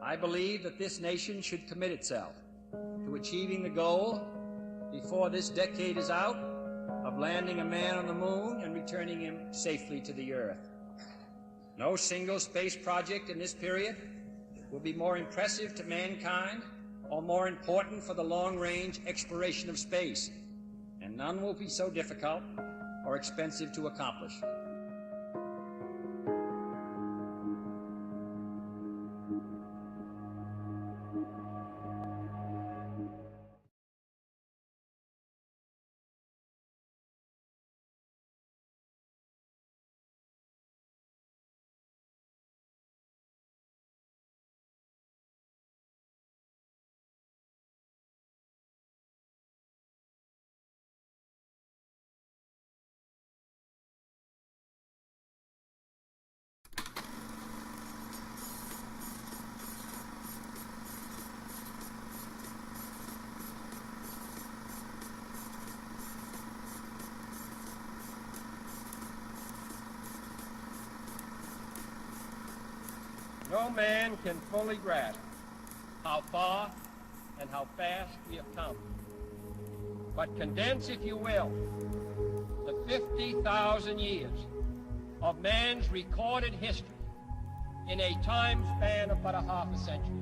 I believe that this nation should commit itself to achieving the goal, before this decade is out, of landing a man on the moon and returning him safely to the Earth. No single space project in this period will be more impressive to mankind or more important for the long-range exploration of space, and none will be so difficult or expensive to accomplish. No man can fully grasp how far and how fast we have come. But condense, if you will, the 50,000 years of man's recorded history in a time span of but a half a century.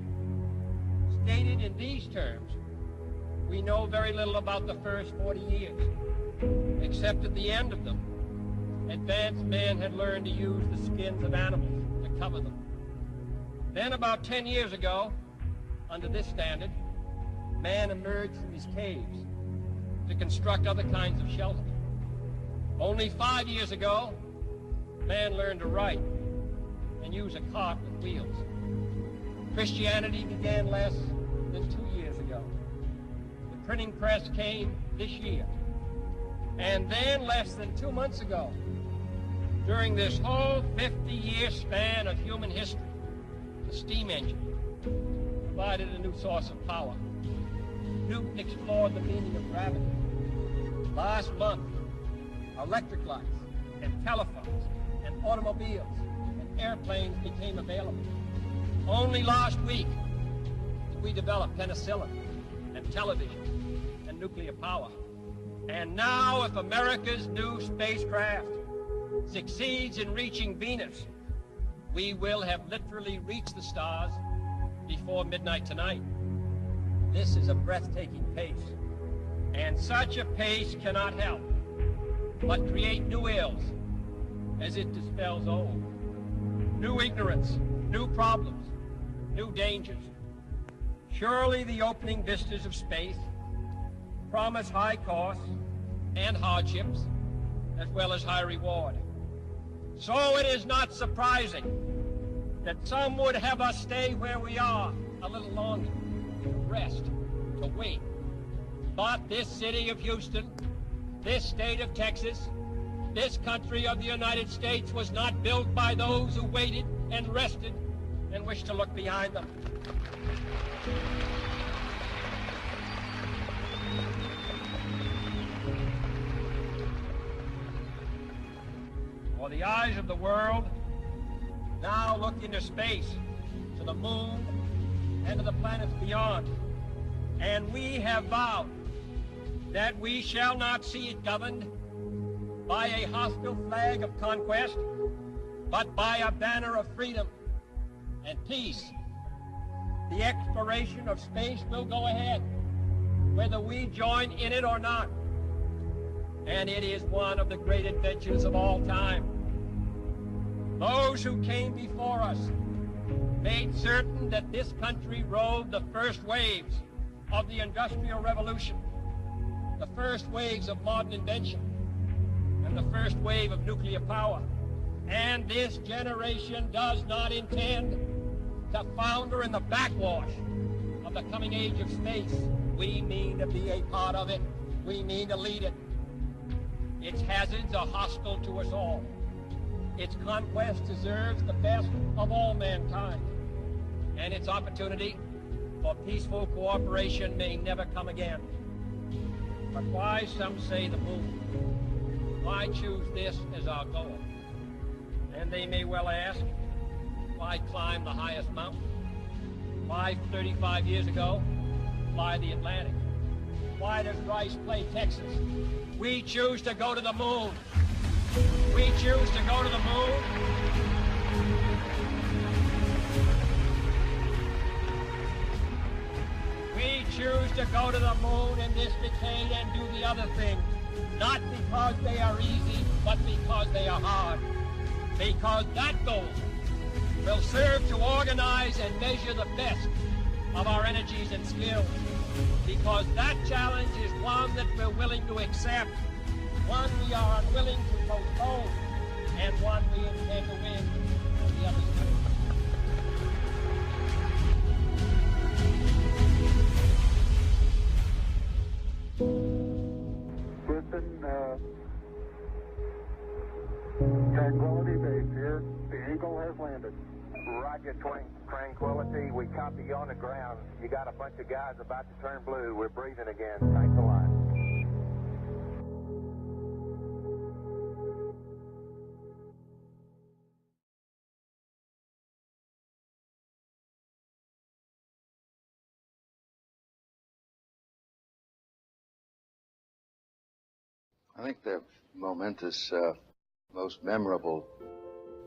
Stated in these terms, we know very little about the first 40 years, except at the end of them, advanced man had learned to use the skins of animals to cover them. Then about 10 years ago, under this standard, man emerged from his caves to construct other kinds of shelter. Only 5 years ago, man learned to write and use a cart with wheels. Christianity began less than 2 years ago. The printing press came this year. And then less than 2 months ago, during this whole 50-year span of human history, the steam engine provided a new source of power. Newton explored the meaning of gravity. Last month, electric lights and telephones and automobiles and airplanes became available. Only last week did we develop penicillin and television and nuclear power. And now, if America's new spacecraft succeeds in reaching Venus, we will have literally reached the stars before midnight tonight. This is a breathtaking pace, and such a pace cannot help but create new ills as it dispels old. New ignorance, new problems, new dangers. Surely the opening vistas of space promise high costs and hardships, as well as high reward. So it is not surprising that some would have us stay where we are a little longer, to rest, to wait. But this city of Houston, this state of Texas, this country of the United States was not built by those who waited and rested and wished to look behind them. For the eyes of the world now look into space, to the moon, and to the planets beyond. And we have vowed that we shall not see it governed by a hostile flag of conquest, but by a banner of freedom and peace. The exploration of space will go ahead, whether we join in it or not. And it is one of the great adventures of all time. Those who came before us made certain that this country rode the first waves of the Industrial Revolution, the first waves of modern invention, and the first wave of nuclear power. And this generation does not intend to founder in the backwash of the coming age of space. We mean to be a part of it. We mean to lead it. Its hazards are hostile to us all. Its conquest deserves the best of all mankind. And its opportunity for peaceful cooperation may never come again. But why, some say, the moon? Why choose this as our goal? And they may well ask, why climb the highest mountain? Why, 35 years ago, fly the Atlantic? Why does Rice play Texas? We choose to go to the moon. We choose to go to the moon. We choose to go to the moon in this decade and do the other thing. Not because they are easy, but because they are hard. Because that goal will serve to organize and measure the best of our energies and skills. Because that challenge is one that we're willing to accept, one we are unwilling to postpone, and one we intend to win on the other side. Houston, Tranquility Base here. The Eagle has landed. Roger, Tranquility. We copy you on the ground. You got a bunch of guys about to turn blue. We're breathing again. Thanks a lot. I think the momentous, most memorable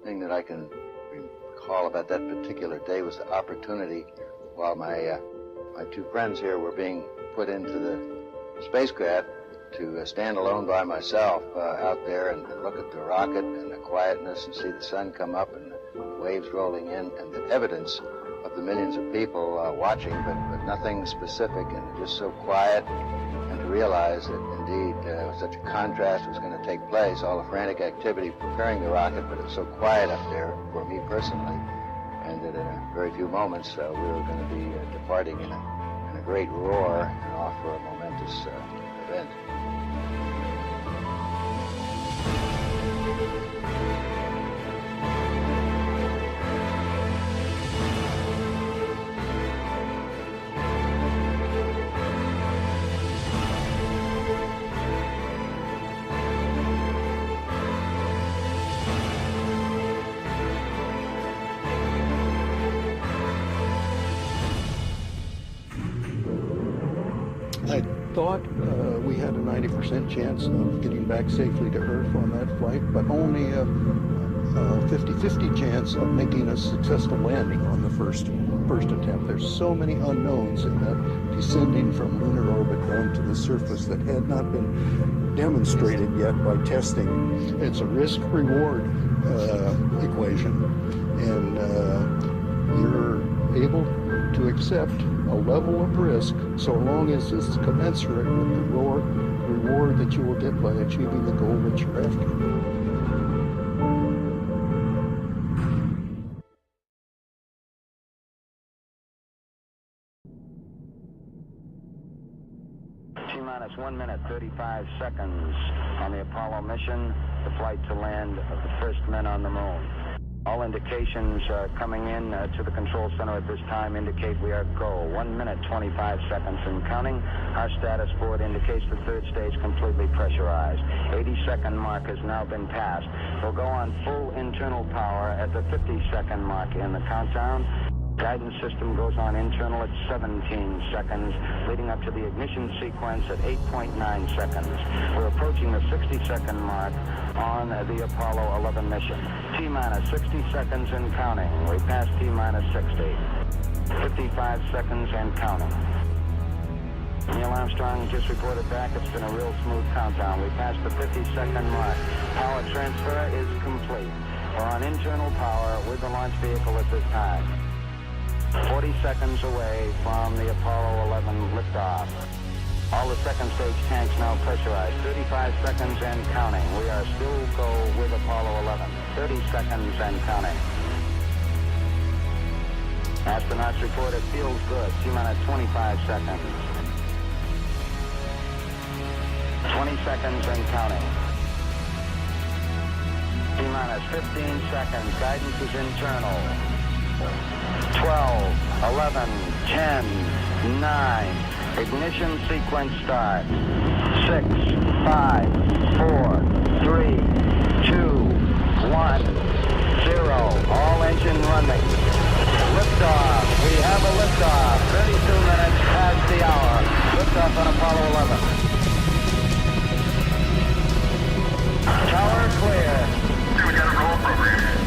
thing that I can recall about that particular day was the opportunity while my two friends here were being put into the spacecraft to stand alone by myself out there and look at the rocket and the quietness and see the sun come up and the waves rolling in and the evidence of the millions of people watching, but nothing specific and just so quiet. And to realize that indeed such a contrast was going to take place, all the frantic activity preparing the rocket, but it's so quiet up there for me personally, and that in a very few moments we were going to be departing in a great roar and off for a momentous event. I thought we had a 90% chance of getting back safely to Earth on that flight, but only a 50-50 chance of making a successful landing on the first attempt. There's so many unknowns in that descending from lunar orbit down to the surface that had not been demonstrated yet by testing. It's a risk-reward equation, and you're able to accept a level of risk so long as it's commensurate with the reward that you will get by achieving the goal that you're after. T-minus 1 minute, 35 seconds on the Apollo mission, the flight to land of the first men on the moon. All indications coming in to the control center at this time indicate we are go. 1 minute, 25 seconds and counting. Our status board indicates the third stage completely pressurized. 80-second mark has now been passed. We'll go on full internal power at the 50-second mark in the countdown. Guidance system goes on internal at 17 seconds, leading up to the ignition sequence at 8.9 seconds. We're approaching the 60-second mark on the Apollo 11 mission. T-minus 60 seconds and counting. We passed T-minus 60. 55 seconds and counting. Neil Armstrong just reported back. It's been a real smooth countdown. We passed the 50-second mark. Power transfer is complete. We're on internal power with the launch vehicle at this time. 40 seconds away from the Apollo 11 liftoff. All the second stage tanks now pressurized. 35 seconds and counting. We are still go with Apollo 11. 30 seconds and counting. Astronauts report it feels good. T-minus 25 seconds. 20 seconds and counting. T-minus 15 seconds. Guidance is internal. 12, 11, 10, 9. Ignition sequence starts. 6, 5, 4, 3, 2, 1, 0. All engine running. Liftoff. We have a liftoff. 32 minutes past the hour. Liftoff on Apollo 11. Tower clear. We got a roll program.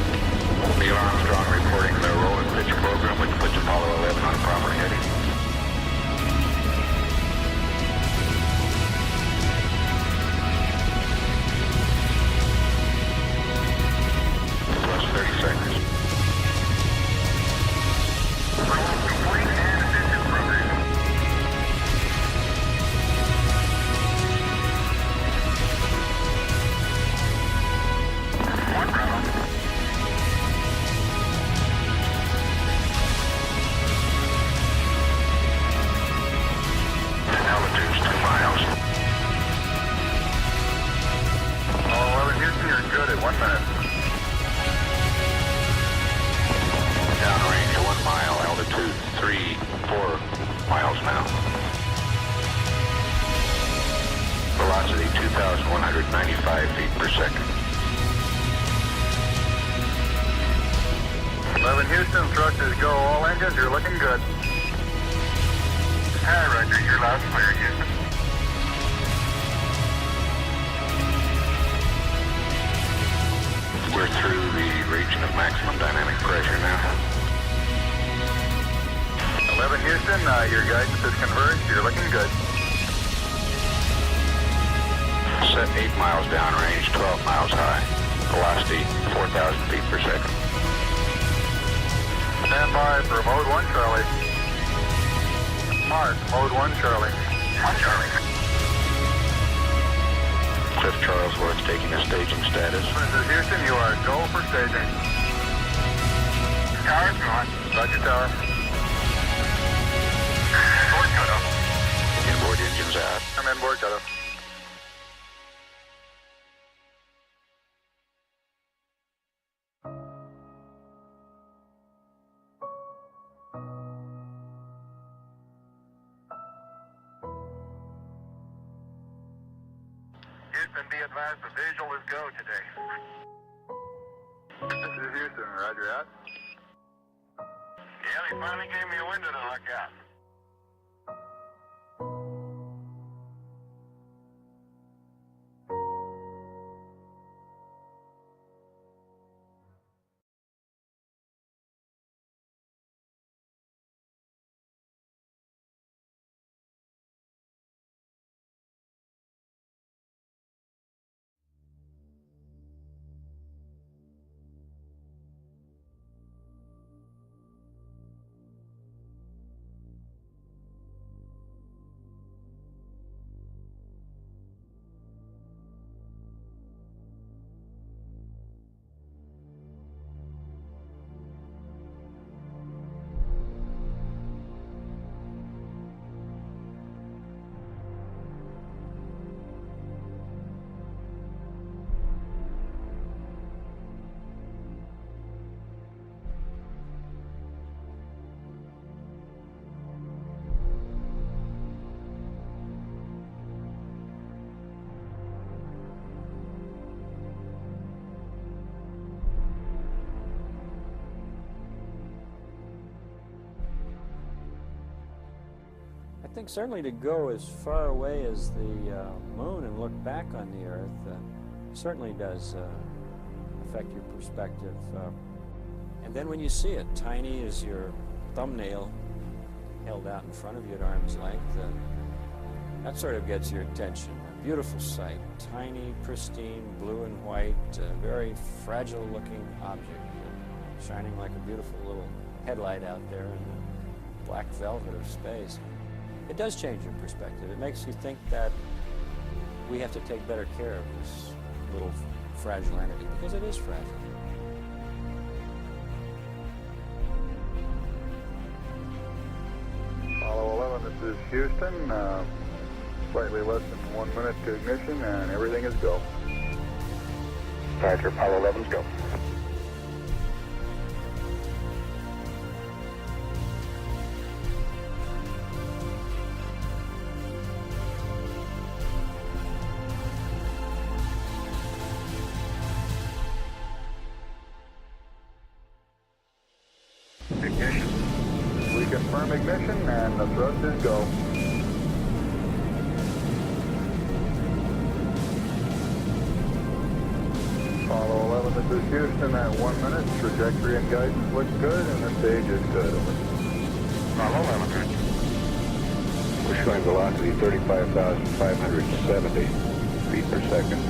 Neil Armstrong reporting the roll and pitch program, which puts Apollo 11 on proper heading. Plus 30 seconds. Roll complete and ignition provision. One round. Altitude's 2 miles. Apollo 11 Houston, you're good at 1 minute. Downrange 1 mile, altitude 4 miles now. Velocity 2,195 feet per second. 11 Houston, thrusters go. All engines, you're looking good. Hi, Roger. You're loud and clear, Houston. We're through the region of maximum dynamic pressure now. 11 Houston, your guidance is converged. You're looking good. Set 8 miles downrange, 12 miles high. Velocity 4,000 feet per second. Stand by for mode 1, Charlie. Mark, mode 1, Charlie. 1, Charlie. Cliff Charlesworth taking a staging status. This is Houston, you are go for staging. Tower's gone. Roger, tower. Board cutoff. Inboard engines out. I'm in board cutoff. Houston, be advised the visual is go today. This is Houston, roger out. Yeah, they finally gave me a window to look out. I think certainly to go as far away as the moon and look back on the Earth certainly does affect your perspective. And then when you see it, tiny as your thumbnail held out in front of you at arm's length, that sort of gets your attention. A beautiful sight, tiny, pristine, blue and white, very fragile-looking object, shining like a beautiful little headlight out there in the black velvet of space. It does change your perspective. It makes you think that we have to take better care of this little fragile entity, because it is fragile. Apollo 11, this is Houston. Slightly less than 1 minute to ignition, and everything is go. Roger, Apollo 11's go. Ignition confirm ignition, and the thrust is go. Apollo 11, this is Houston at 1 minute. Trajectory and guidance look good, and the stage is good. Over. Apollo 11. We're showing velocity 35,570 feet per second.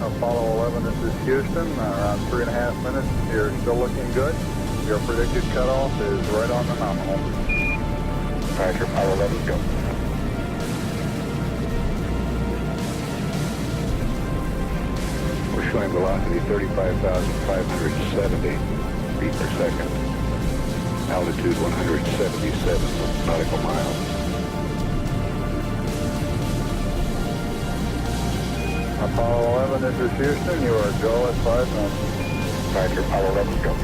Apollo 11, this is Houston. Around 3.5 minutes. You're still looking good. Your predicted cutoff is right on the nominal. Roger, Apollo 11, go. We're showing velocity 35,570 feet per second. Altitude 177 nautical miles. Apollo 11, this is Houston. You are go at 5 minutes. Roger, Apollo 11, go.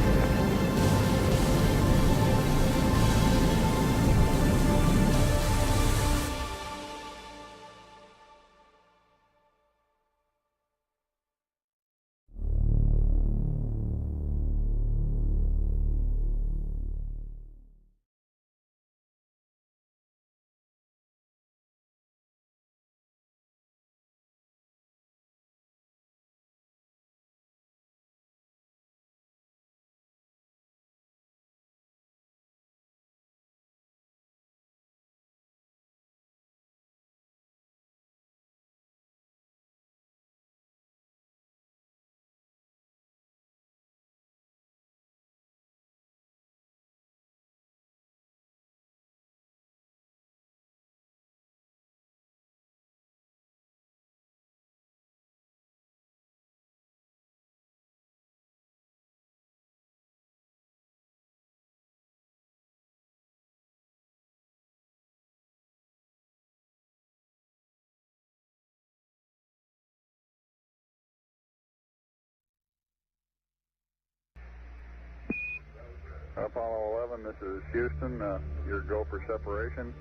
Apollo 11, this is Houston. Your go for separation.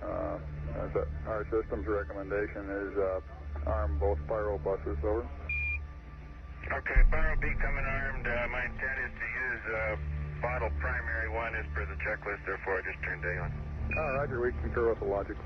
Our system's recommendation is arm both pyro buses, over. Okay, Pyro B coming armed. My intent is to use bottle primary one as per the checklist, therefore I just turned day on. Roger, we concur with the logic.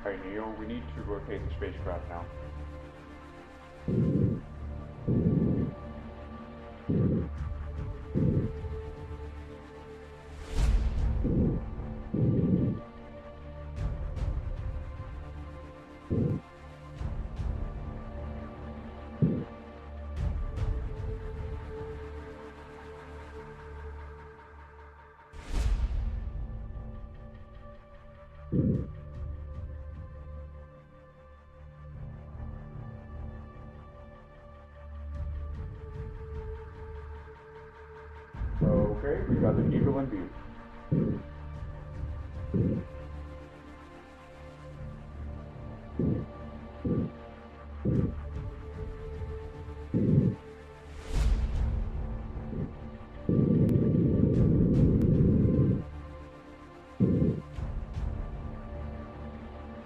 Alright, Neil, we need to rotate the spacecraft now. Okay, we got the Eagle in view.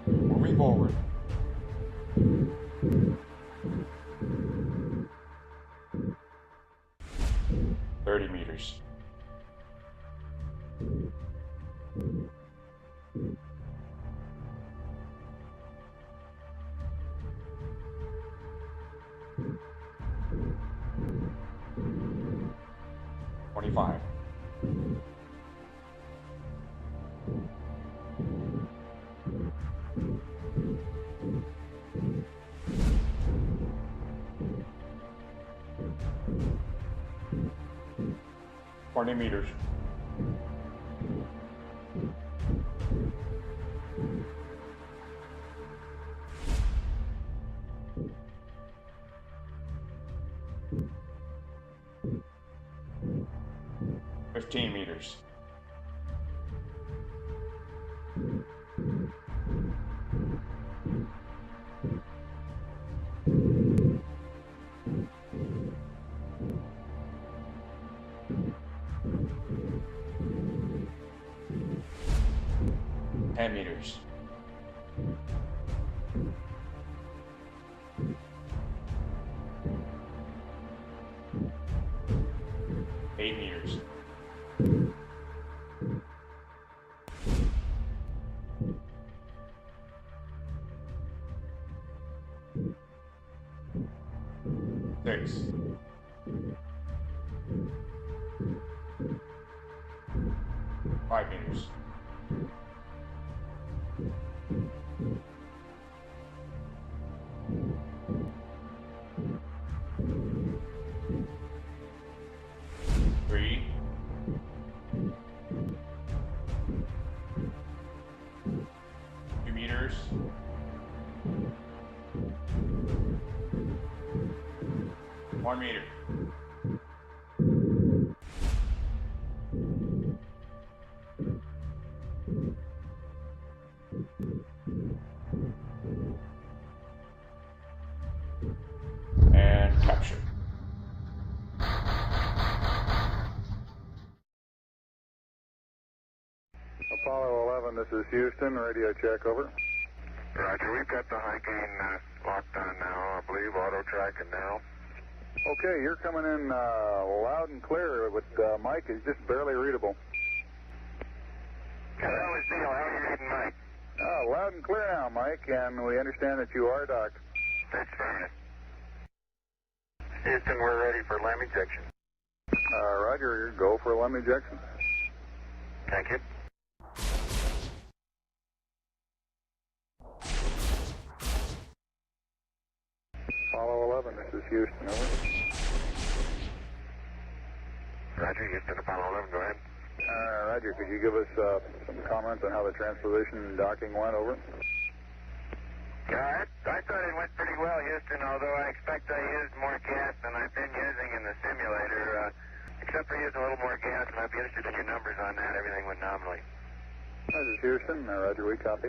Moving forward. Meters. $25. $20 meters. $15 meters. 10 meters. 8 meters. 6. 5 meters. 3. 2 meters. 1 meter. And capture. Apollo 11, this is Houston, radio check, over. Roger, we've got the high gain locked on now, I believe, auto track and now. Okay, you're coming in loud and clear, but Mike is just barely readable. How is Neil? How are you reading, Mike? Loud and clear now, Mike, and we understand that you are docked. That's fine. Houston, we're ready for LEM ejection. Roger, go for LEM ejection. Thank you. Apollo 11, this is Houston, over. Roger, Houston, Apollo 11, go ahead. Roger, could you give us some comments on how the transposition and docking went, over? Yeah, I thought it went pretty well, Houston, although I expect I used more gas than I've been using in the simulator. Except for using a little more gas, and I'd be interested in your numbers on that. Everything went nominally. This is Houston, Roger, we copy.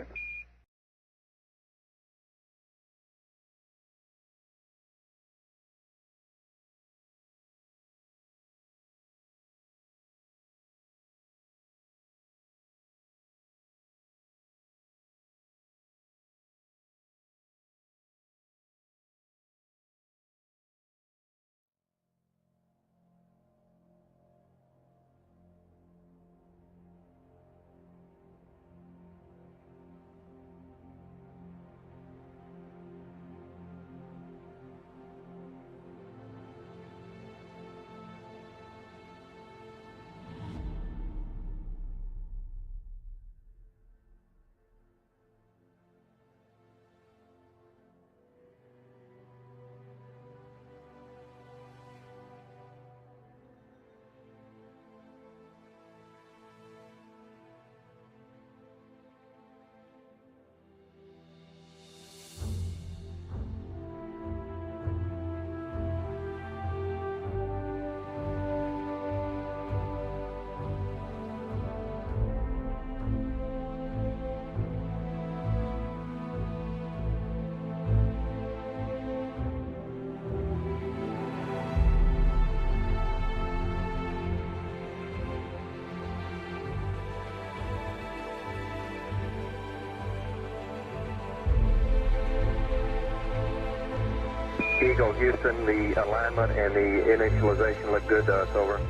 Eagle, Houston, the alignment and the initialization look good to us, over.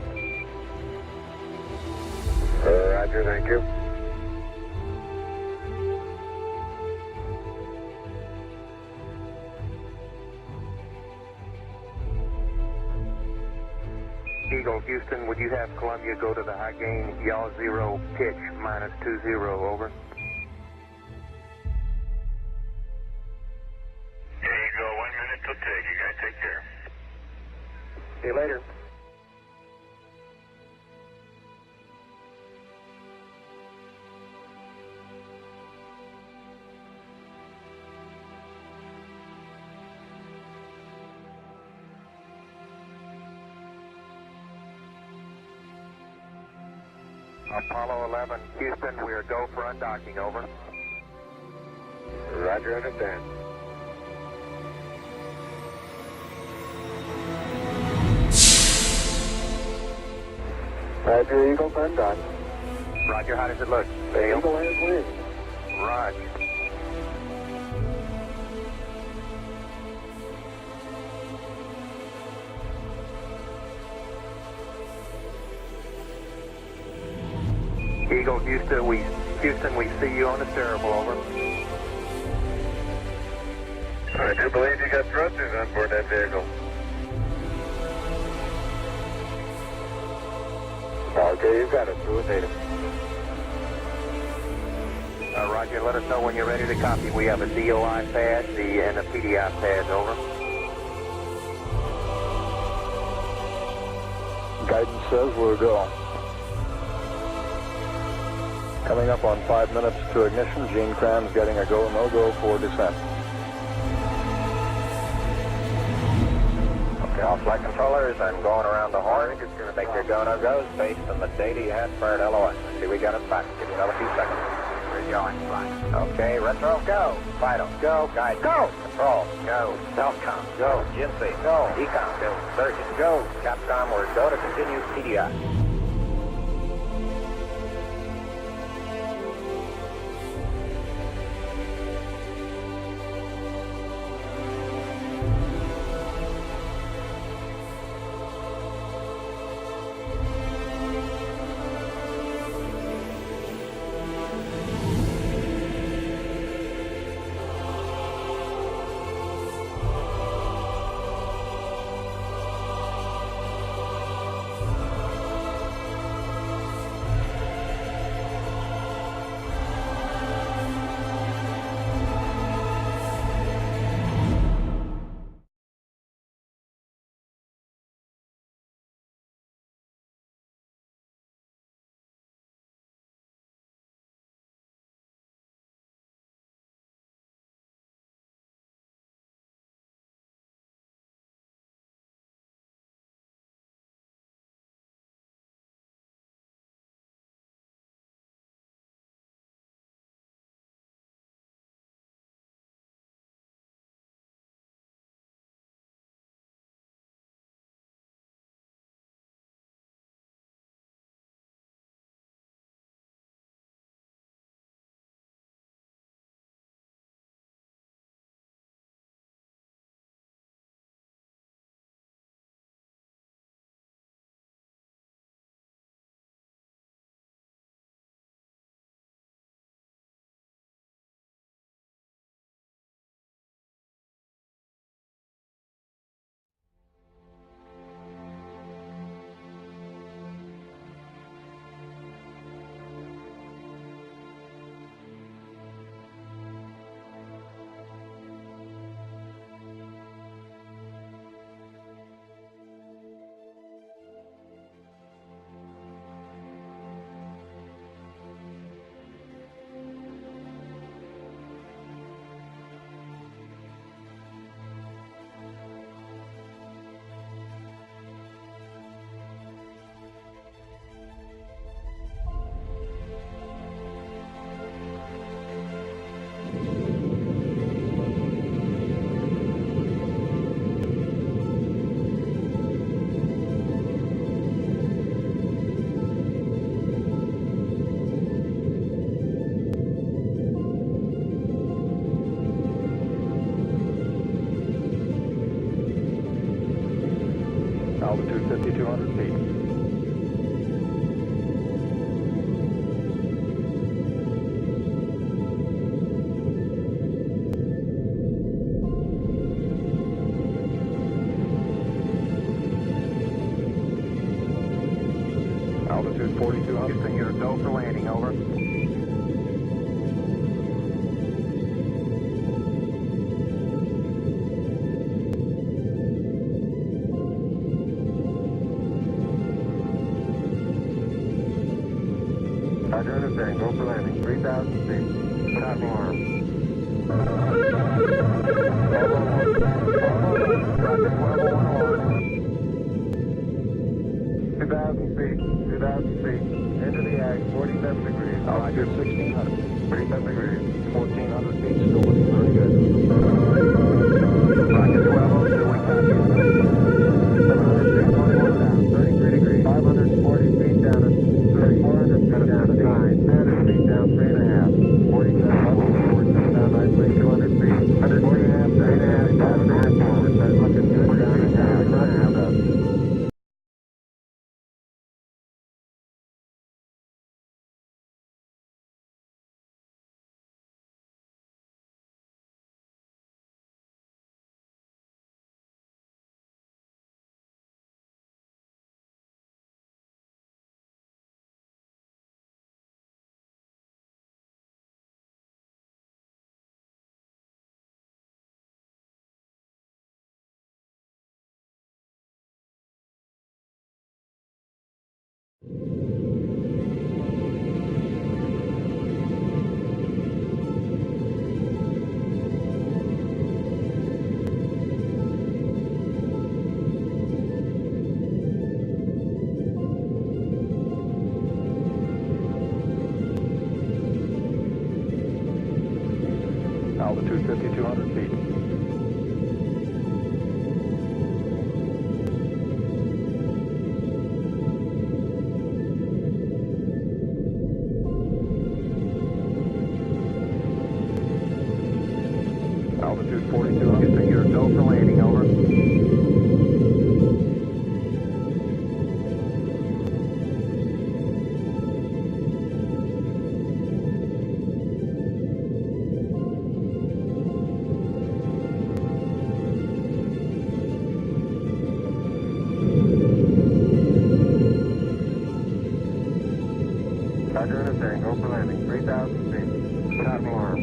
Roger, thank you. Eagle, Houston, would you have Columbia go to the high gain, yaw 0, pitch -20, over? There you go, 1 minute till take. You guys take care. See you later. Apollo 11, Houston, we are go for undocking, over. Roger, understand. Roger, Eagle, undock. Roger, how does it look? Eagle has wings. Raj. Eagle, Houston, we see you on the steerable, over. I do believe you got thrusters on board that vehicle. Okay, you got it. Do it, Data. Roger, let us know when you're ready to copy. We have a DOI pad and a PDI pad, over. Guidance says we're go. Coming up on 5 minutes to ignition. Gene Kranz getting a go, no-go for descent. Okay, all flight controllers, I'm going around the horn. Make your go, no-goes based on the data you had prior to LOS. See, we got it back. Give you another few seconds. We're going, fine. Okay, retro, go. Vital, go. Guide, go. Control, go. Self-com, go. Ginsey, go. Ecom, go. Surgeon, go. Capcom, we're go to continue PDI. Altitude 5,200 feet. Altitude 4,200. Houston, you're go for landing, over. Roger, understand. Go for landing. 3,000 feet. Copy, arm. Into the ag, 47 degrees. Altitude 1,600. 47 degrees. 1,400 feet, still looking very good. Roger, 12, we copy. 700 feet, 21 down. 33 degrees. 540 feet down at 400 feet down at 9. 300 feet down, 3.5. 47. Altitude 5,200 feet. Altitude 4,200. Houston, you're go for landing, over. Roger, understand. Go for landing. 3,000 feet. Put out an alarm.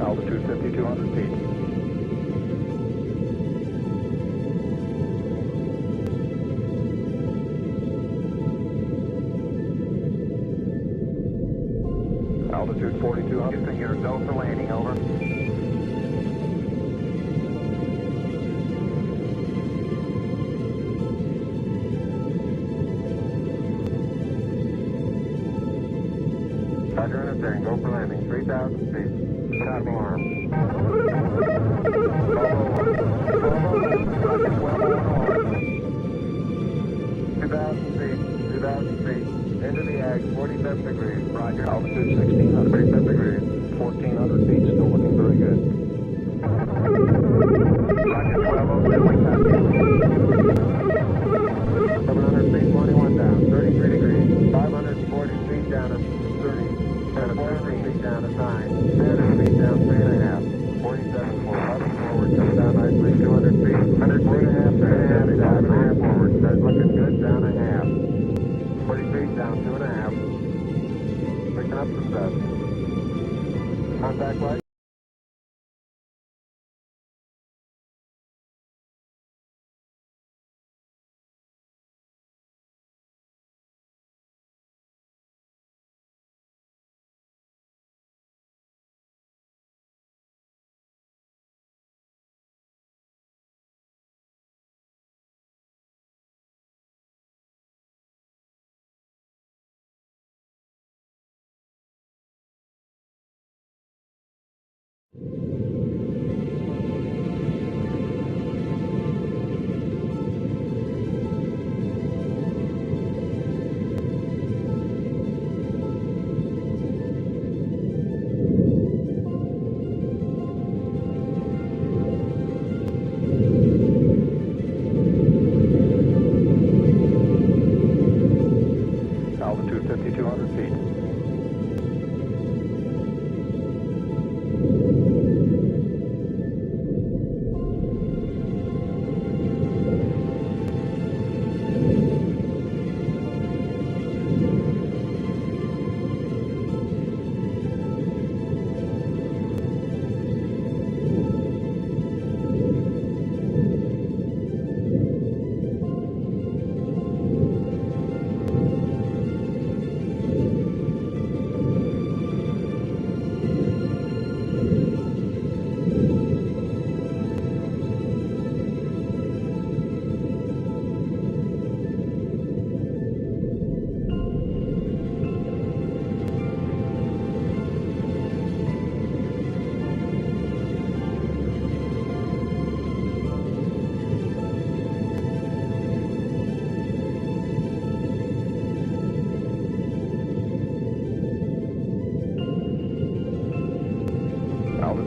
Altitude 5,200 feet. Altitude 4,200. Houston, you're go for landing, over. Roger, understand. Go for landing. 3,000 feet. Put out an alarm. 2,000 feet. 2,000 feet. Into the ag, 47 degrees. Roger. Altitude 1,600. 47 degrees. 1,400 feet. Still looking very good. Roger. 700 feet. 21 down. 33 degrees. 540 feet down at 30. 40 feet down at 9. 300 feet down 3.5. 47 forward. Comes down nicely. 200 feet. 100 feet. 3.5. 5.5 forward. Starts looking good. Down a half. 40 feet down 2.5. Picking up some dust. Contact light. Altitude 5,200 feet.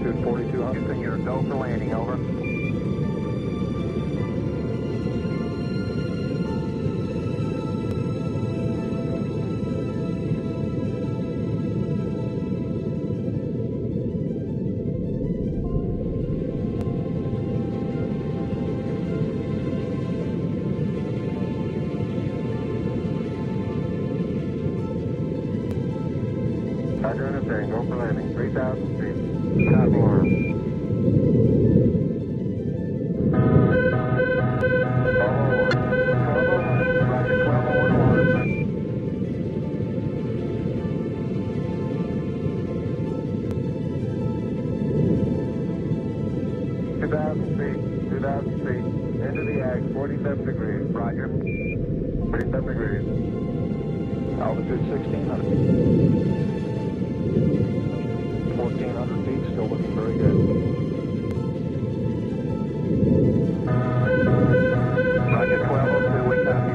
Altitude 4200. Houston, you're go for landing, over. Roger, understand. Go for landing. 3,000 feet. Stop alarm. Into the ag, 47 degrees. Roger. 47 degrees. Altitude 1,600. 1,400 feet, still looking very good. Roger, 1202, we copy.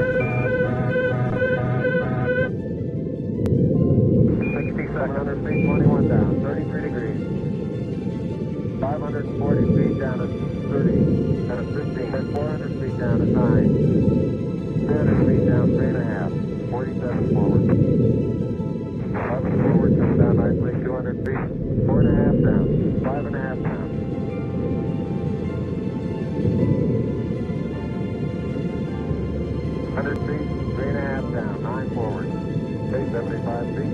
6,700 feet, 21 down, 33 degrees. 540 feet down at 30, down at 15, 400 feet down at 9, 300 feet down, 3.5, 47 forward. 11 forward, comes down nicely, 200 feet, 4.5 down, 5.5 down. 100 feet, 3.5 down, 9 forward. Okay, 75 feet,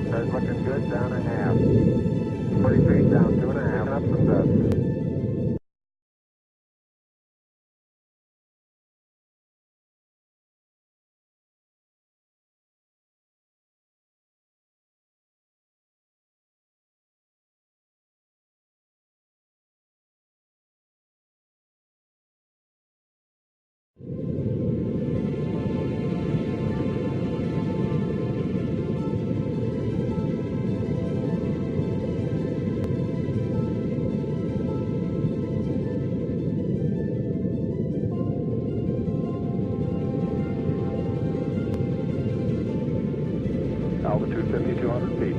starts looking good, down a half. 40 feet down, 2.5, up some dust. Altitude 5,200 feet.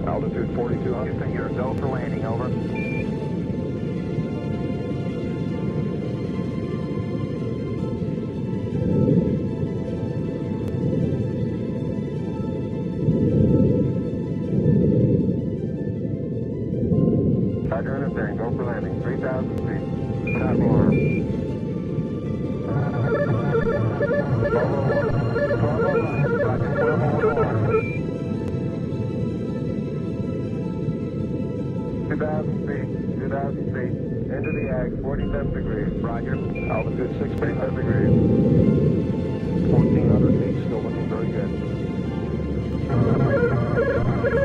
Altitude 4,200. Houston, you're go for landing, over. Roger, understand. Go for landing. 3,000 feet. Stop alarm. 1201. Roger, 1201. 2,000 feet. 2,000 feet. Into the ag. 47 degrees. Roger. Altitude 637 degrees. 1,400 feet. Still looking very good.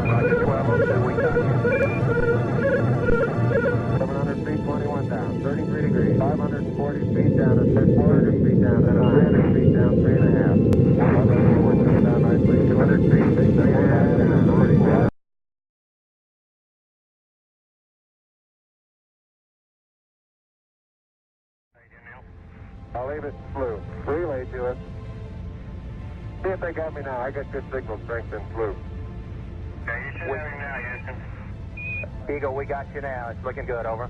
Roger, 1202, we copy. 700 feet, 21 down, 33 degrees, 540 feet down, and 400 feet down, and 300 feet down, 3.5. 100 forward, comes down nicely, 200 feet, 6.5 down, 45. I'll leave it flu. Relay to us. See if they got me now. I got good signal strength in flu. Okay, you should have him now, Houston. Eagle, we got you now. It's looking good, over.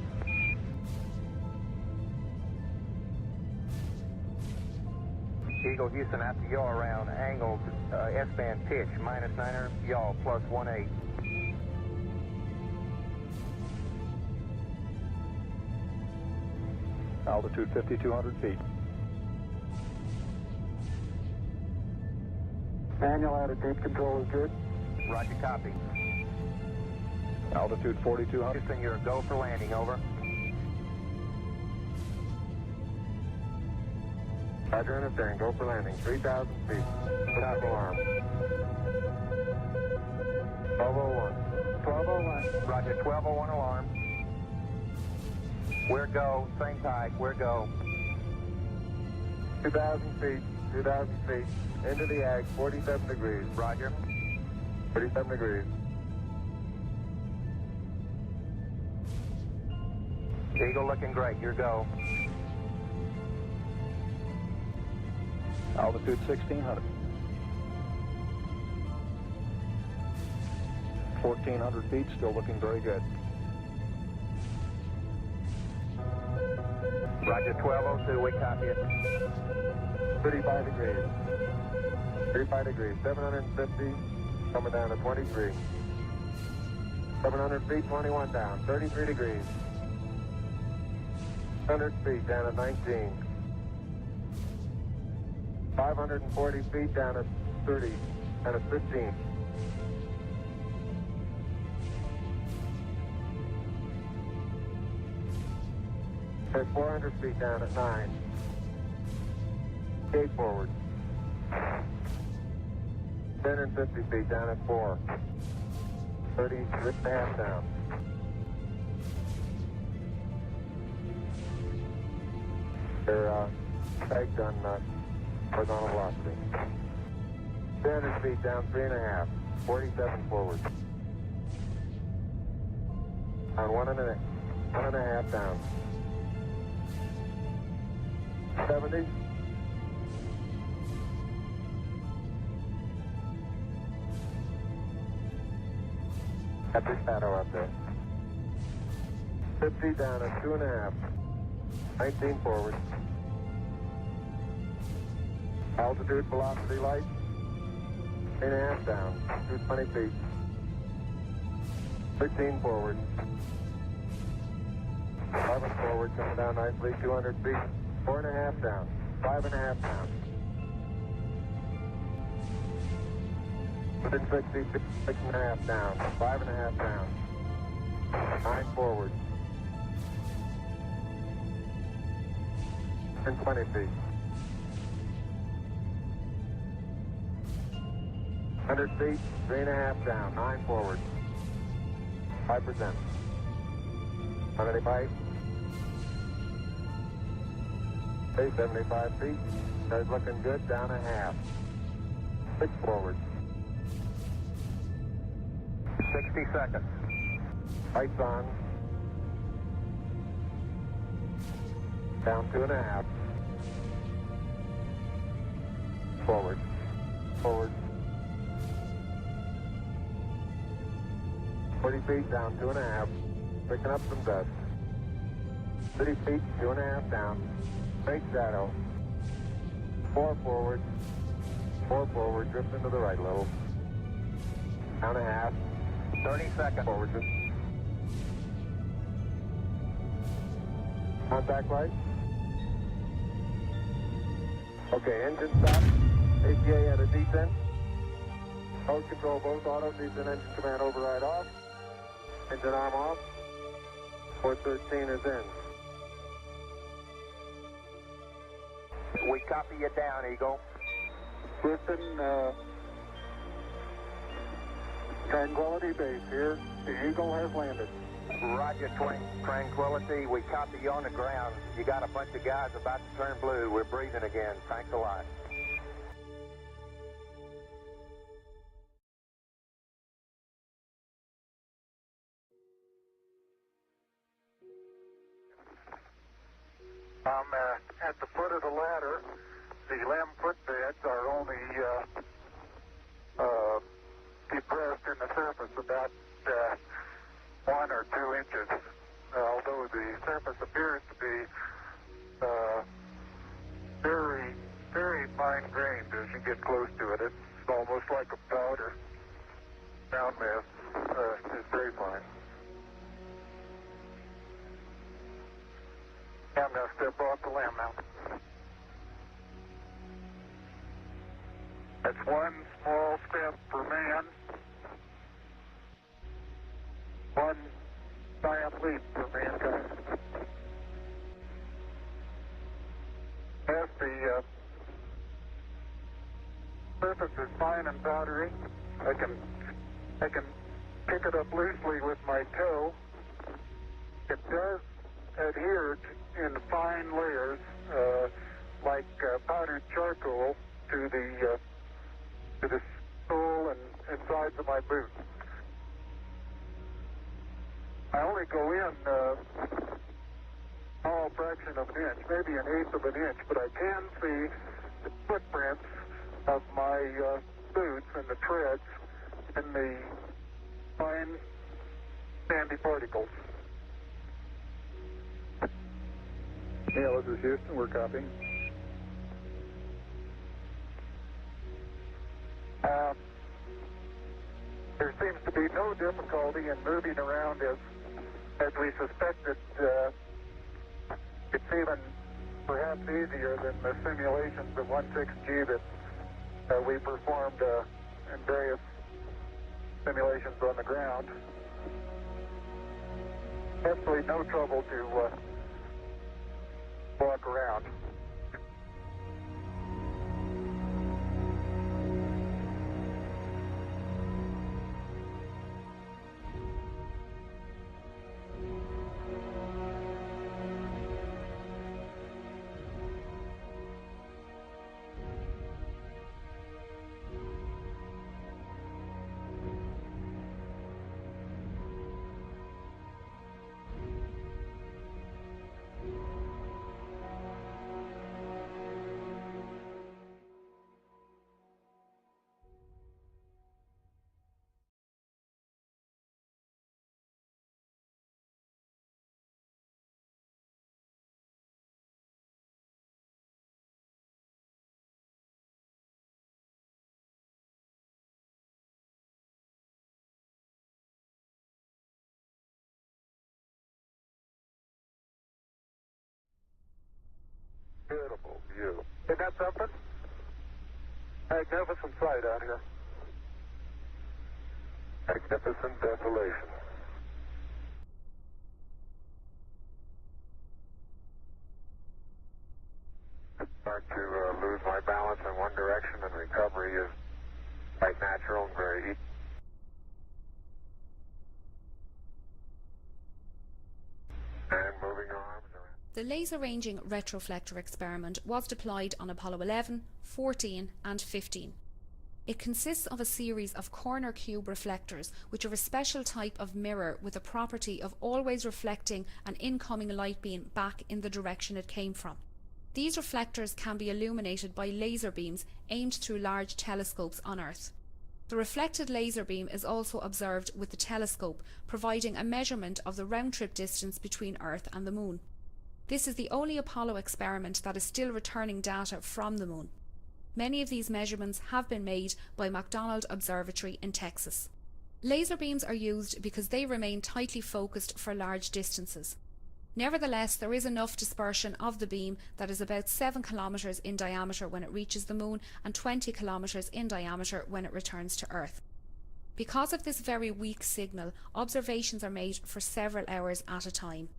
Eagle, Houston, after yaw around, angled S-band pitch, -9er, yaw, +18. Altitude 5,200 feet. Manual attitude control is good. Roger, copy. Altitude 4,200. Houston, you're go for landing, over. Roger, understand. Go for landing. 3,000 feet. Stop alarm. 1201. 1201. Roger, 1201 alarm. We're go. Same type. We're go. 2,000 feet. 2,000 feet. Into the ag. 47 degrees. Roger. 47 degrees. Eagle looking great. Your go. Altitude 1600. 1400 feet, still looking very good. Roger, 1202, we copy it. 35 degrees. 35 degrees. 750, coming down to 23. 700 feet, 21 down. 33 degrees. 100 feet, down at 19. 540 feet, down at 30. Down at 15. At 400 feet, down at 9. Gate forward. 10 and 50 feet, down at 4. 30, 6.5 down. They're pegged on horizontal velocity. 300 feet down, 3.5. 47 forward. On 1.5 down. 70. Got the shadow up there. 50 down at 2.5. 19 forward. Altitude, velocity, light. 8.5 down. 220 feet. 13 forward. 11 forward, coming down nicely. 200 feet. 4.5 down. 5.5 down. Within 60 feet, 6.5 down. 5.5 down. 9 forward. And 20 feet. 100 feet, 3.5 down. 9 forward. 5%. 185. 75 feet. That's looking good. Down a half. 6 forward. 60 seconds. Lights on. Down 2.5. Forward. Forward. 40 feet down 2.5. Picking up some dust. 30 feet, 2.5 down. Big shadow. 4 forward. 4 forward. Drift into the right a little. Down a half. 30 seconds. Forward. Contact light. Okay, engine stop. APA at a descent. Mode control both auto. Descent engine command override off. Engine arm off. Port 13 is in. We copy you down, Eagle. Griffin, Tranquility Base here. The Eagle has landed. Roger, Tranquility. We copy you on the ground. You got a bunch of guys about to turn blue. We're breathing again. Thanks a lot. I'm at the foot of the ladder. The limb footbeds are only depressed in the surface about 1 or 2 inches, although the surface appears to be very, very fine-grained as you get close to it. It's almost like a powder. Ground mass is very fine. I'm going to step off the limb now. That's one small step for man, one giant leap for mankind. As the surface is fine and powdery, I can pick it up loosely with my toe. It does adhere in fine layers, like powdered charcoal, to the sole and sides of my boot. I only go in a small fraction of an inch, maybe 1/8 of an inch, but I can see the footprints of my boots and the treads in the fine sandy particles. Neil, this is Houston. We're copying. There seems to be no difficulty in moving around as we suspected. It's even perhaps easier than the simulations of 16G that we performed in various simulations on the ground. Absolutely no trouble to walk around. Beautiful view. Isn't that something? Magnificent sight out here. Magnificent desolation. I start to lose my balance in one direction, and recovery is quite natural and very easy. And moving arms around. The laser ranging retroflector experiment was deployed on Apollo 11, 14 and 15. It consists of a series of corner cube reflectors, which are a special type of mirror with the property of always reflecting an incoming light beam back in the direction it came from. These reflectors can be illuminated by laser beams aimed through large telescopes on Earth. The reflected laser beam is also observed with the telescope, providing a measurement of the round-trip distance between Earth and the Moon. This is the only Apollo experiment that is still returning data from the Moon. Many of these measurements have been made by McDonald Observatory in Texas. Laser beams are used because they remain tightly focused for large distances. Nevertheless, there is enough dispersion of the beam that is about 7 kilometers in diameter when it reaches the Moon and 20 kilometers in diameter when it returns to Earth. Because of this very weak signal, observations are made for several hours at a time.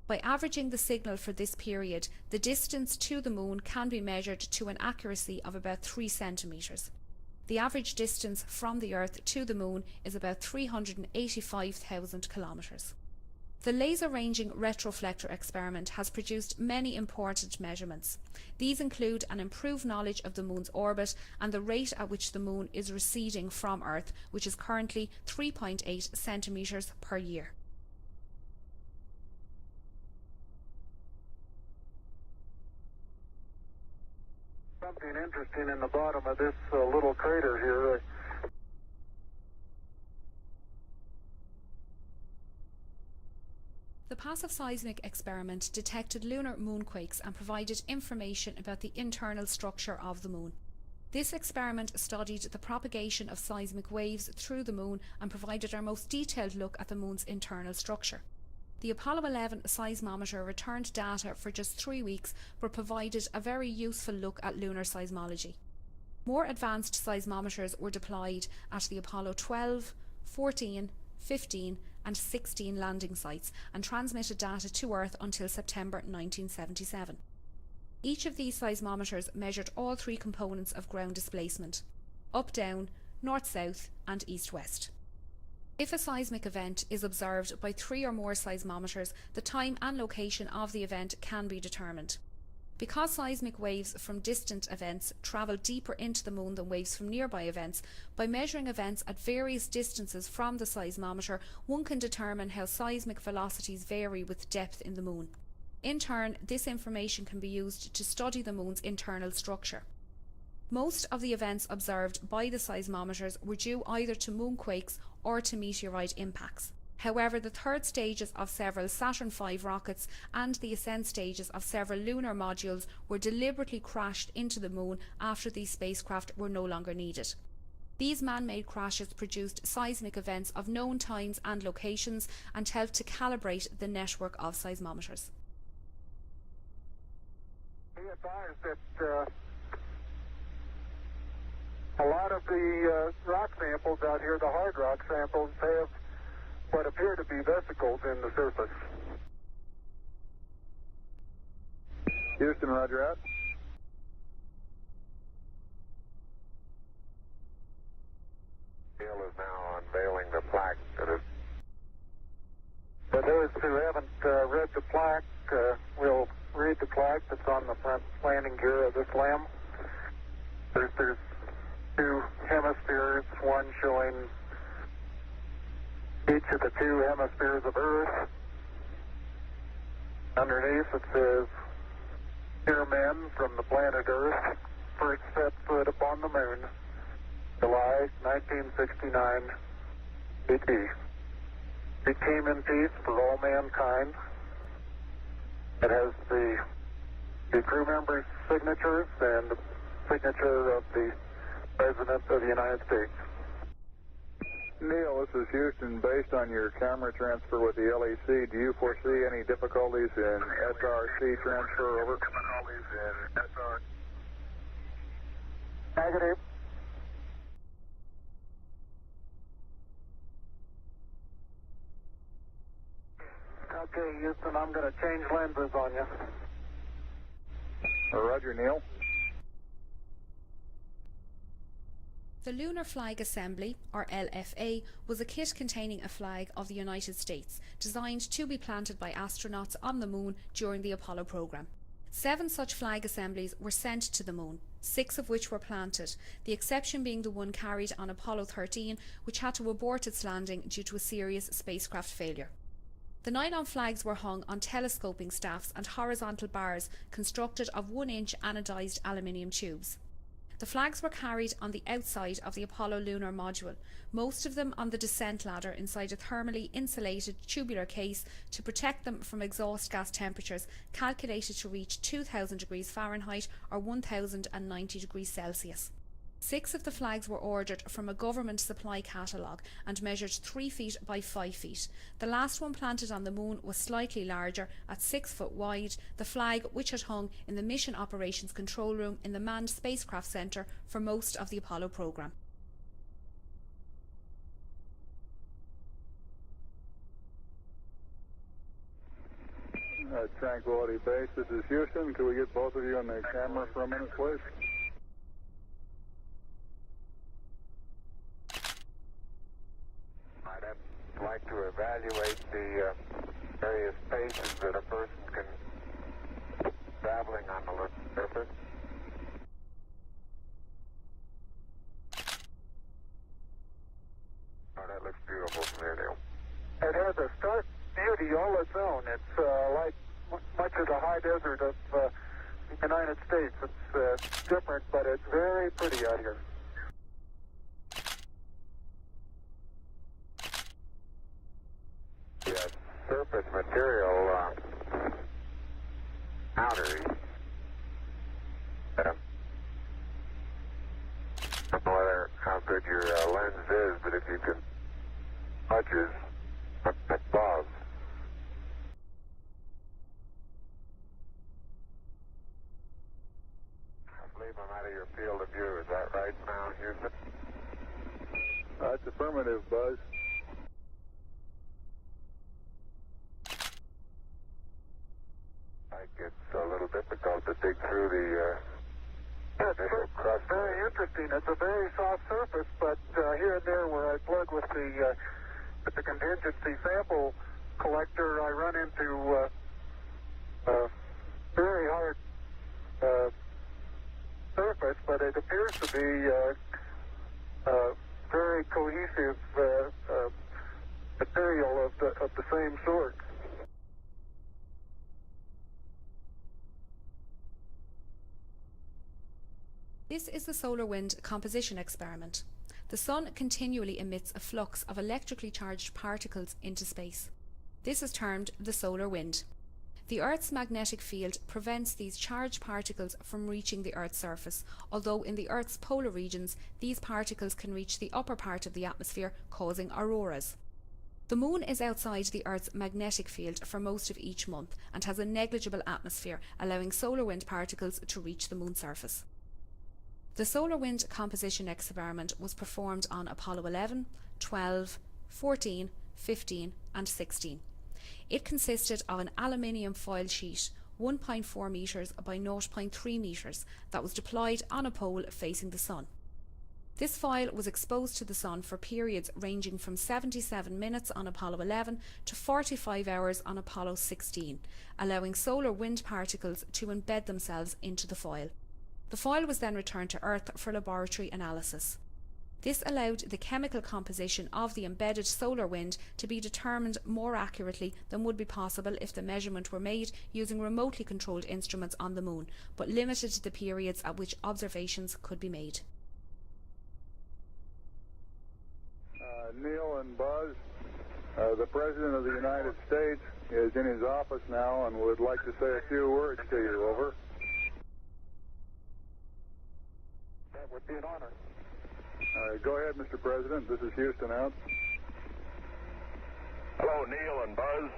By averaging the signal for this period, the distance to the Moon can be measured to an accuracy of about 3 centimeters. The average distance from the Earth to the Moon is about 385,000 kilometers. The laser ranging retroflector experiment has produced many important measurements. These include an improved knowledge of the Moon's orbit and the rate at which the Moon is receding from Earth, which is currently 3.8 centimeters per year. Something interesting in the bottom of this little crater here. The passive seismic experiment detected lunar moonquakes and provided information about the internal structure of the Moon. This experiment studied the propagation of seismic waves through the Moon and provided our most detailed look at the Moon's internal structure. The Apollo 11 seismometer returned data for just 3 weeks but provided a very useful look at lunar seismology. More advanced seismometers were deployed at the Apollo 12, 14, 15 and 16 landing sites and transmitted data to Earth until September 1977. Each of these seismometers measured all 3 components of ground displacement: up-down, north-south and east-west. If a seismic event is observed by 3 or more seismometers, the time and location of the event can be determined. Because seismic waves from distant events travel deeper into the Moon than waves from nearby events, by measuring events at various distances from the seismometer, one can determine how seismic velocities vary with depth in the Moon. In turn, this information can be used to study the Moon's internal structure. Most of the events observed by the seismometers were due either to moonquakes or to meteorite impacts. However, the third stages of several Saturn V rockets and the ascent stages of several lunar modules were deliberately crashed into the moon after these spacecraft were no longer needed. These man-made crashes produced seismic events of known times and locations and helped to calibrate the network of seismometers. Be advised that a lot of the rock samples out here, the hard rock samples, have what appear to be vesicles in the surface. Houston, roger out. Neil is now unveiling the plaque that is. For those who haven't read the plaque, we'll read the plaque that's on the front landing gear of this LEM. There's two hemispheres, one showing each of the two hemispheres of Earth. Underneath it says, "Dear men from the planet Earth, first set foot upon the moon, July 1969, BT. We came in peace for all mankind." It has the crew members' signatures and the signature of the President of the United States. Neil, this is Houston. Based on your camera transfer with the LEC, do you foresee any difficulties in SRC transfer over? Difficulties in SR. Negative. Okay, Houston, I'm going to change lenses on you. Roger, Neil. The Lunar Flag Assembly, or LFA, was a kit containing a flag of the United States, designed to be planted by astronauts on the moon during the Apollo program. 7 such flag assemblies were sent to the moon, 6 of which were planted, the exception being the one carried on Apollo 13, which had to abort its landing due to a serious spacecraft failure. The nylon flags were hung on telescoping staffs and horizontal bars constructed of 1-inch anodized aluminium tubes. The flags were carried on the outside of the Apollo lunar module, most of them on the descent ladder inside a thermally insulated tubular case to protect them from exhaust gas temperatures calculated to reach 2000 degrees Fahrenheit or 1090 degrees Celsius. 6 of the flags were ordered from a government supply catalogue and measured 3 feet by 5 feet. The last one planted on the moon was slightly larger, at 6 foot wide, the flag which had hung in the Mission Operations Control Room in the Manned Spacecraft Centre for most of the Apollo programme. Tranquility Base, this is Houston. Could we get both of you on the camera for a minute, please? I'd like to evaluate the various paces that a person can traveling on the lunar surface. Oh, that looks beautiful from here, Neil. It has a stark beauty all its own. It's like much of the high desert of the United States. It's different, but it's very pretty out here. The surface material outer. I don't know how good your lens is, but if you can touches above. I believe I'm out of your field of view. Is that right now, Houston? That's affirmative, Buzz. It's a little difficult to dig through the It's crust. very interesting. It's a very soft surface, but here and there where I plug with the contingency sample collector, I run into very hard surface, but it appears to be very cohesive material of the same sort. This is the solar wind composition experiment. The Sun continually emits a flux of electrically charged particles into space. This is termed the solar wind. The Earth's magnetic field prevents these charged particles from reaching the Earth's surface, although in the Earth's polar regions, these particles can reach the upper part of the atmosphere, causing auroras. The Moon is outside the Earth's magnetic field for most of each month and has a negligible atmosphere, allowing solar wind particles to reach the Moon's surface. The solar wind composition experiment was performed on Apollo 11, 12, 14, 15 and 16. It consisted of an aluminium foil sheet 1.4 metres by 0.3 metres that was deployed on a pole facing the Sun. This foil was exposed to the Sun for periods ranging from 77 minutes on Apollo 11 to 45 hours on Apollo 16, allowing solar wind particles to embed themselves into the foil. The foil was then returned to Earth for laboratory analysis. This allowed the chemical composition of the embedded solar wind to be determined more accurately than would be possible if the measurement were made using remotely controlled instruments on the Moon, but limited the periods at which observations could be made. Neil and Buzz, the President of the United States is in his office now and would like to say a few words to you. Over. That would be an honor. Go ahead, Mr. President. This is Houston out. Hello, Neil and Buzz.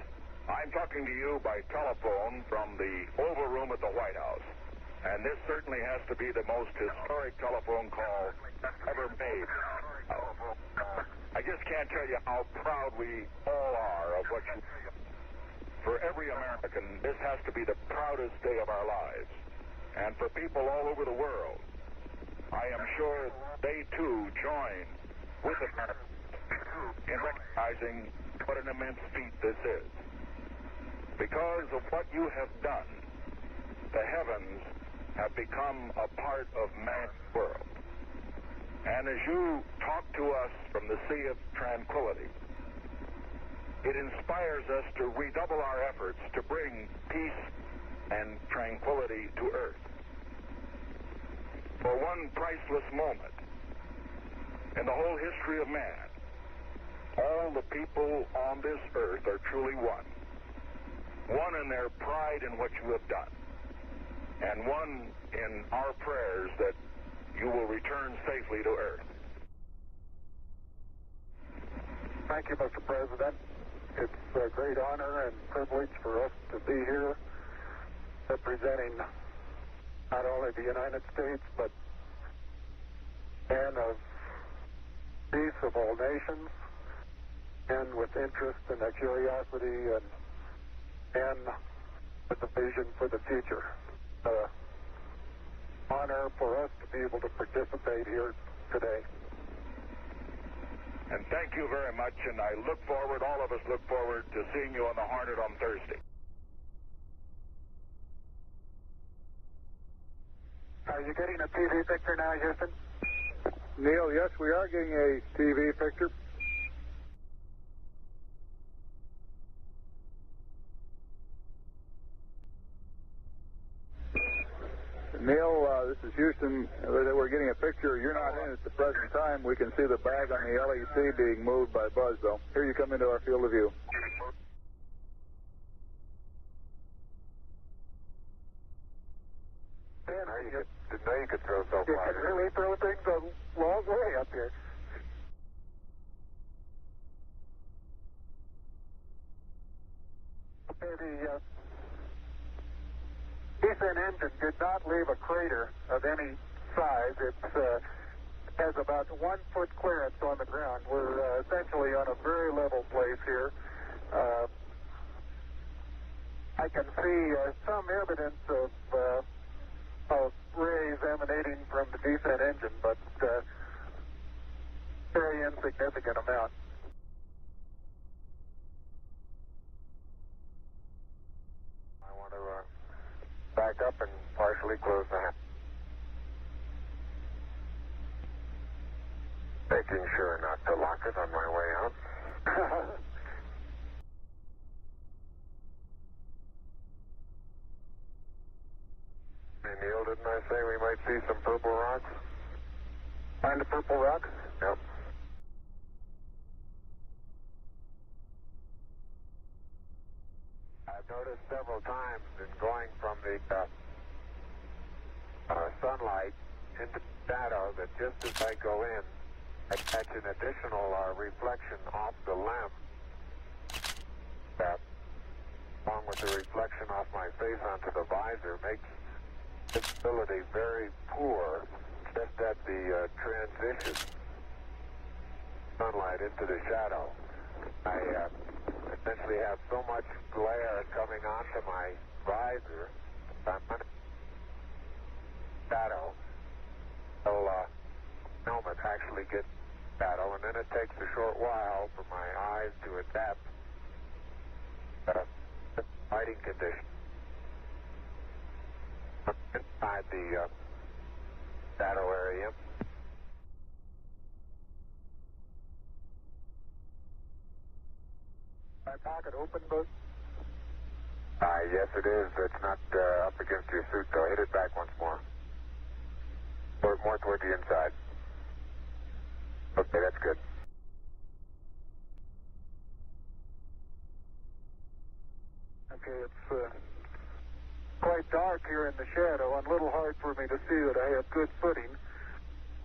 I'm talking to you by telephone from the Oval Room at the White House. And this certainly has to be the most historic telephone call ever made. I just can't tell you how proud we all are of what you... For every American, this has to be the proudest day of our lives. And for people all over the world, I am sure they too join with America in recognizing what an immense feat this is. Because of what you have done, the heavens have become a part of man's world. And as you talk to us from the Sea of Tranquility, it inspires us to redouble our efforts to bring peace and tranquility to Earth. For one priceless moment in the whole history of man, all the people on this Earth are truly one. One in their pride in what you have done, and one in our prayers that you will return safely to Earth. Thank you, Mr. President. It's a great honor and privilege for us to be here representing not only the United States, but men of peace of all nations, men with interest and a curiosity and with a vision for the future. Honor for us to be able to participate here today. And thank you very much, and I look forward, all of us look forward to seeing you on the Hornet on Thursday. Are you getting a TV picture now, Houston? Neil, yes, we are getting a TV picture. Neil, this is Houston. We're getting a picture. You're not in at the present time. We can see the bag on the LEC being moved by Buzz, though. Here you come into our field of view. Man, didn't know you could throw so far. You can really throw things a long way up here. The descent engine did not leave a crater of any size. It has about 1 foot clearance on the ground. We're essentially on a very level place here. I can see some evidence of rays emanating from the descent engine, but very insignificant amount. I want to back up and partially close the hatch. Making sure not to lock it on my way out. Neil, didn't I say we might see some purple rocks? Find the purple rocks? Yep. I've noticed several times in going from the sunlight into shadow that just as I go in, I catch an additional reflection off the lens. That, along with the reflection off my face onto the visor, makes visibility very poor just at the transition sunlight into the shadow. I essentially have so much glare coming onto my visor, I'm under shadow until helmet actually gets shadow, and then it takes a short while for my eyes to adapt to lighting conditions. Inside the shadow area. My pocket open, Buzz? Yes, it is. It's not up against your suit, though. Hit it back once more. More toward the inside. Okay, that's good. Okay, it's quite dark here in the shadow and a little hard for me to see that I have good footing.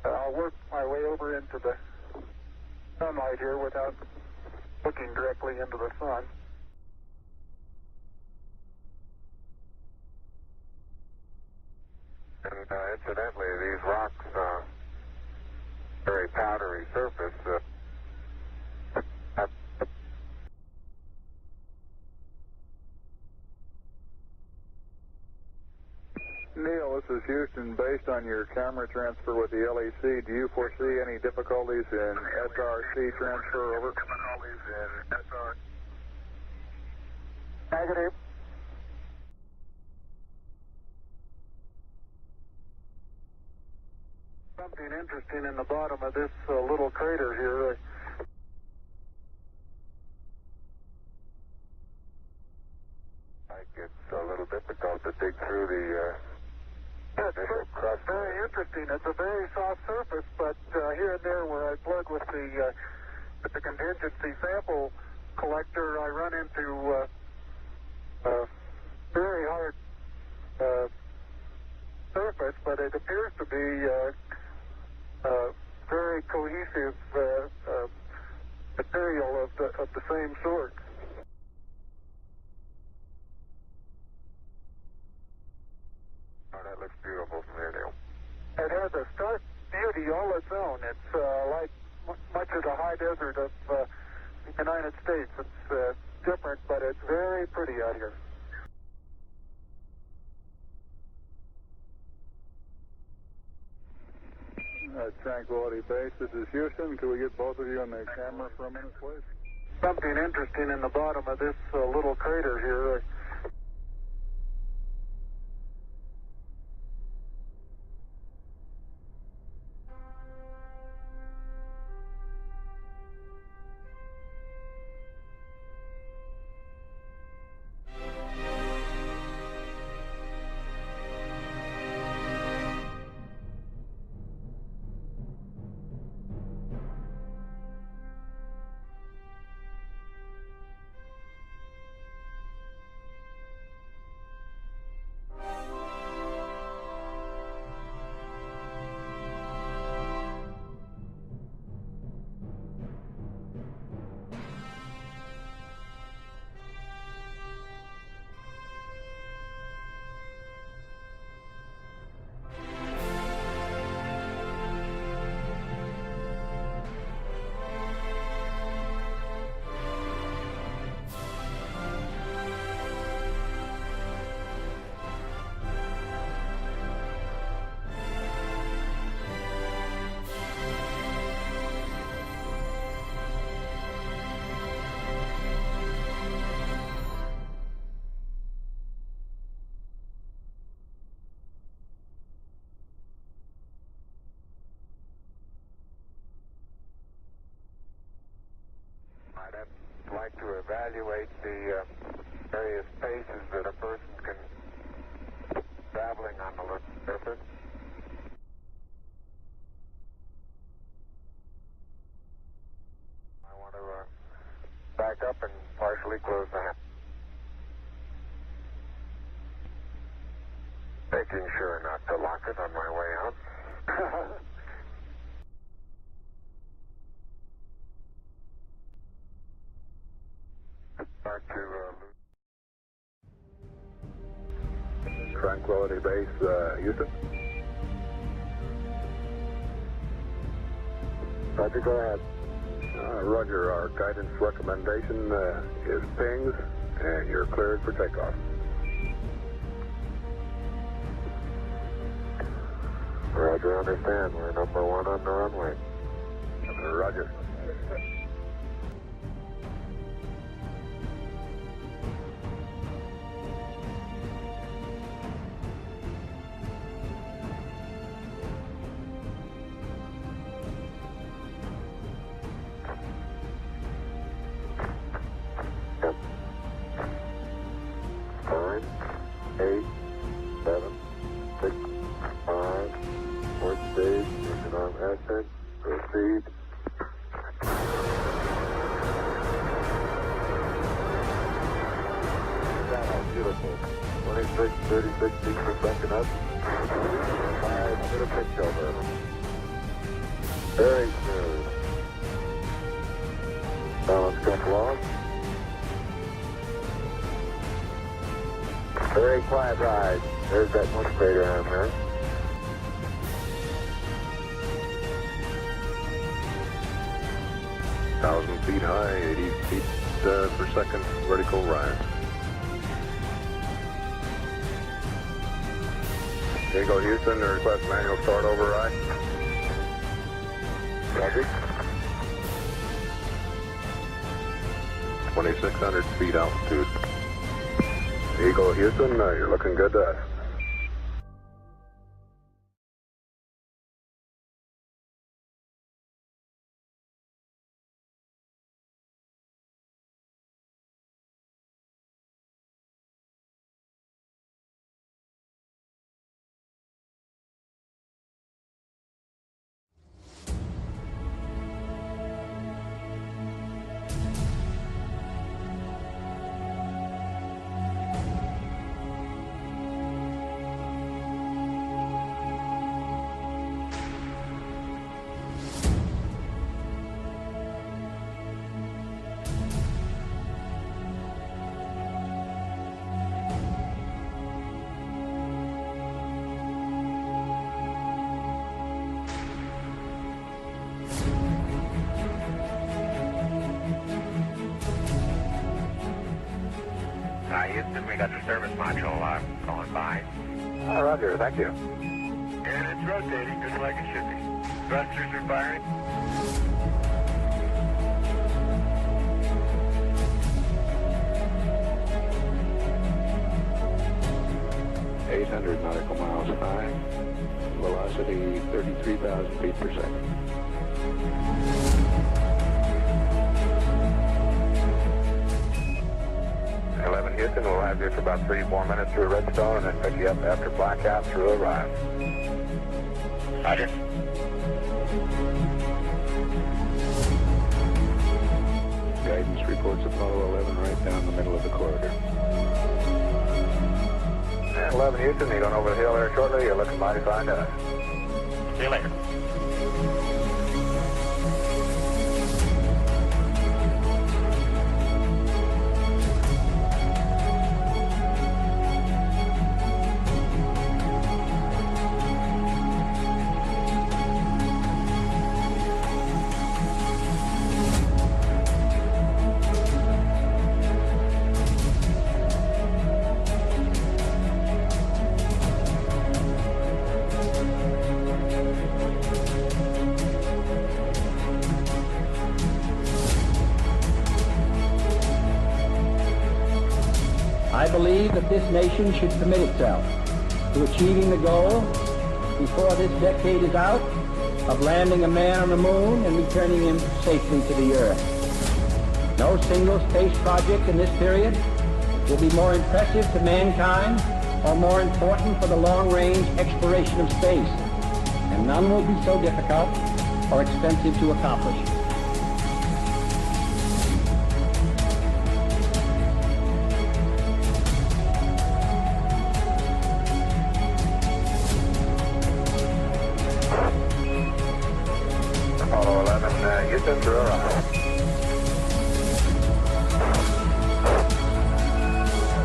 I'll work my way over into the sunlight here without looking directly into the sun. And incidentally, these rocks, very powdery surface, Neil, this is Houston. Based on your camera transfer with the LEC, do you foresee any difficulties in SRC transfer over? Difficulties in SRC? Negative. Something interesting in the bottom of this little crater here. Like it's a little difficult to dig through the crust. Very interesting. It's a very soft surface, but here and there where I plug with the contingency sample collector, I run into very hard surface, but it appears to be very cohesive material of the same sort. Oh, that looks beautiful from here, Neil. It has a stark beauty all its own. It's like much of the high desert of the United States. It's different, but it's very pretty out here. Tranquility Base, this is Houston. Could we get both of you on the camera for a minute, please? Something interesting in the bottom of this little crater here. I'd like to evaluate the various paces that a person can traveling on the Making sure not to lock it on my way out. Back to Tranquility Base, Houston. Roger, go ahead. Roger, our guidance recommendation is pings, and you're cleared for takeoff. Roger, understand. We're number one on the runway. Roger. Proceed. Beautiful. 26, 36 feet per second up. 5 to the pitch over. Very smooth. Balance come along. Very quiet ride. There's that one crater on there. Feet high, 80 feet per second vertical rise. Here you go, Houston. Request manual start override. Roger. 2,600 feet altitude. Here you go, Houston. You're looking good to us. Houston, we got the service module going by. Roger, thank you. And it's rotating just like it should be. Thrusters are firing. .800 nautical miles high. Velocity 33,000 feet per second. Houston, we'll have you for about 3-4 minutes through Redstone and then pick you up after blackout through Orion. Roger. Guidance reports Apollo 11 right down the middle of the corridor. And 11 Houston, you're going over the hill there shortly. You're looking mighty fine to us. See you later. I believe that this nation should commit itself to achieving the goal, before this decade is out, of landing a man on the moon and returning him safely to the Earth. No single space project in this period will be more impressive to mankind or more important for the long-range exploration of space, and none will be so difficult or expensive to accomplish. Houston, through arrival.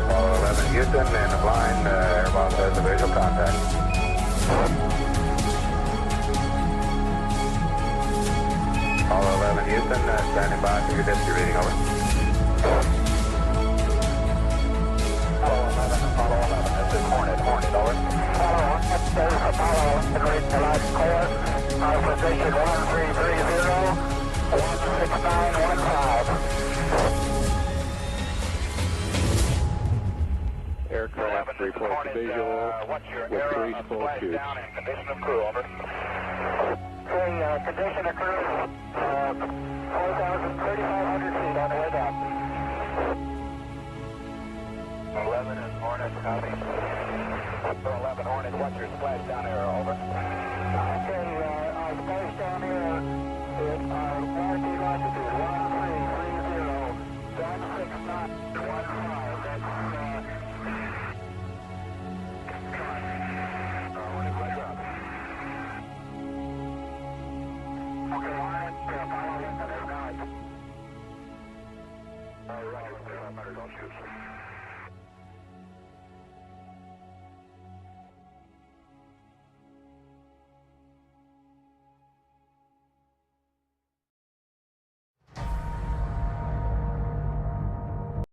Apollo 11 Houston, in the blind, airboss has a visual contact. Apollo 11 Houston, standing by for your dipsy reading, over. Apollo 11, this is Hornet, over. Apollo 1, this is Apollo 11, read the last course, our position 1330, 16915. Aircraft reports visual with 3 full shoots. Condition of crew, over. Condition of crew, 4,300 feet on the way down. 11 is Hornet, copy. 11 Hornet, what's your splashdown error, over? Okay, our splashdown error is our warranty longitude, 1330, 16915. That's, okay, Hornet, Apollo 11 is not. Roger, don't shoot, sir.